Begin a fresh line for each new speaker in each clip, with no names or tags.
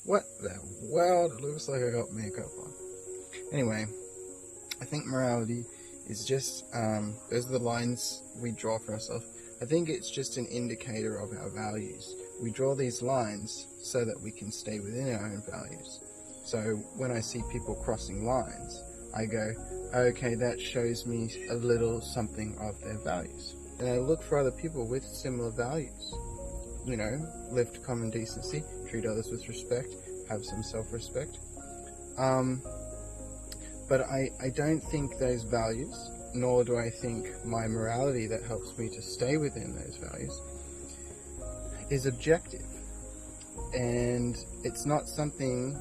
What the world? It looks like I got makeup on. Anyway, I think morality is just, those are the lines we draw for ourselves. I think it's just an indicator of our values. We draw these lines so that we can stay within our own values. So when I see people crossing lines, I go, okay, that shows me a little something of their values. And I look for other people with similar values. You know, live to common decency, treat others with respect, have some self-respect. But I don't think those values, nor do I think my morality that helps me to stay within those values, is objective. And it's not something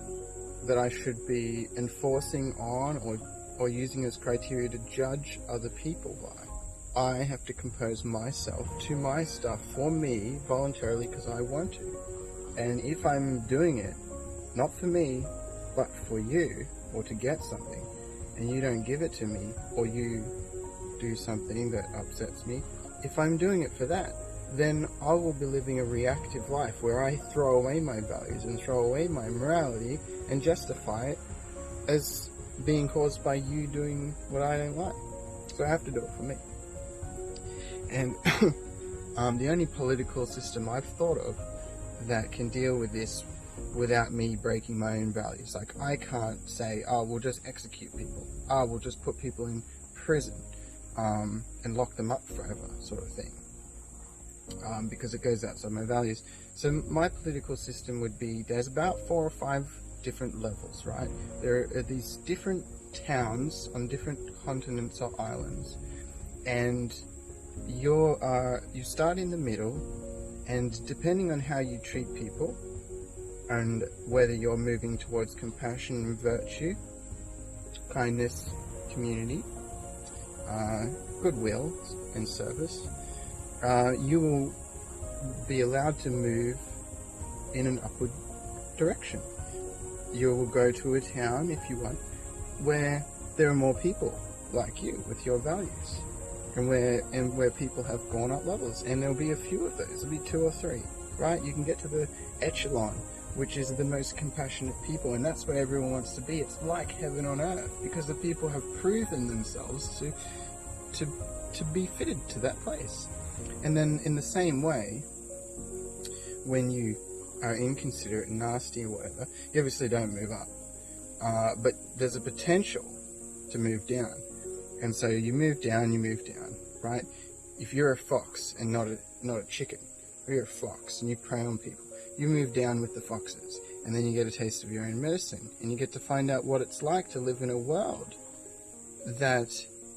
that I should be enforcing on or using as criteria to judge other people by. I have to compose myself to my stuff for me voluntarily because I want to. And if I'm doing it, not for me, but for you, or to get something, and you don't give it to me, or you do something that upsets me, if I'm doing it for that, then I will be living a reactive life where I throw away my values and throw away my morality and justify it as being caused by you doing what I don't like. So I have to do it for me. And the only political system I've thought of that can deal with this without me breaking my own values. Like, I can't say, oh, we'll just execute people. Oh, we'll just put people in prison and lock them up forever, sort of thing. Because it goes outside my values. So my political system would be, there's about 4 or 5 different levels, right? There are these different towns on different continents or islands, and you start in the middle, and depending on how you treat people, and whether you're moving towards compassion and virtue, kindness, community, goodwill and service, you will be allowed to move in an upward direction. You will go to a town, if you want, where there are more people like you with your values, and where people have gone up levels, and there'll be a few of those. There'll be 2 or 3, right? You can get to the echelon, which is the most compassionate people, and that's where everyone wants to be. It's like heaven on earth, because the people have proven themselves to be fitted to that place. And then in the same way, when you are inconsiderate and nasty or whatever, you obviously don't move up. But there's a potential to move down. And so you move down, right? If you're a fox and not a chicken, or you're a fox and you prey on people, you move down with the foxes, and then you get a taste of your own medicine, and you get to find out what it's like to live in a world that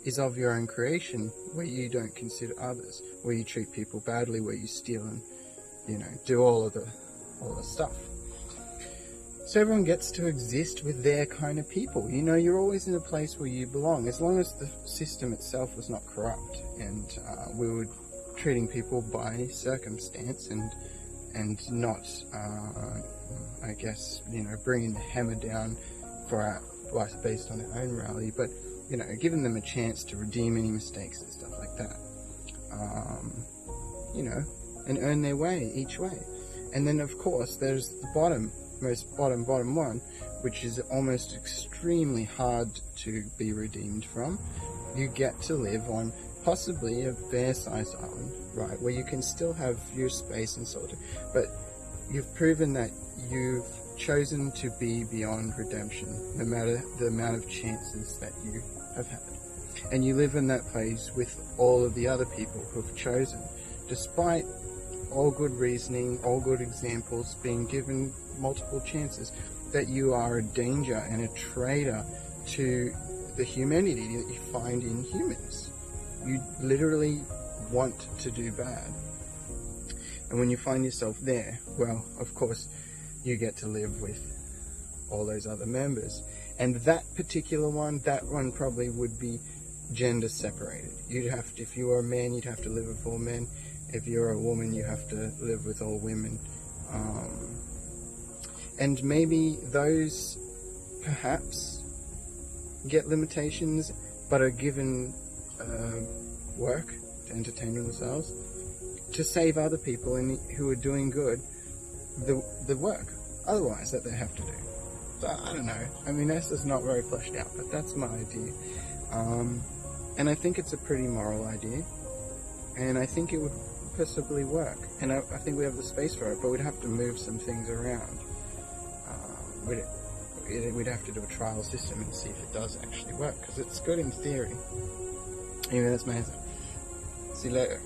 is of your own creation, where you don't consider others, where you treat people badly, where you steal and, do all the stuff. So everyone gets to exist with their kind of people. You're always in a place where you belong, as long as the system itself was not corrupt, and we were treating people by circumstance and not, bringing the hammer down for our life based on our own morality, but giving them a chance to redeem any mistakes and stuff like that. And earn their way each way. And then, of course, there's the most bottom one, which is almost extremely hard to be redeemed from. You get to live on possibly a fair-sized island, right, where you can still have your space and solitude, but you've proven that you've chosen to be beyond redemption, no matter the amount of chances that you have had. And you live in that place with all of the other people who've chosen, despite all good reasoning, all good examples, being given multiple chances, that you are a danger and a traitor to the humanity that you find in humans. You literally want to do bad. And when you find yourself there, well, of course, you get to live with all those other members. And that particular one, probably would be gender separated. If you were a man, you'd have to live with all men. If you're a woman, you have to live with all women. And maybe those perhaps get limitations, but are given work to entertain themselves, to save other people who are doing good the work. otherwise that they have to do. So I don't know. I mean, this is not very fleshed out, but that's my idea. And I think it's a pretty moral idea, and I think it would possibly work. And I think we have the space for it, but we'd have to move some things around. We'd have to do a trial system and see if it does actually work, because it's good in theory. Anyway, that's my answer. See you later.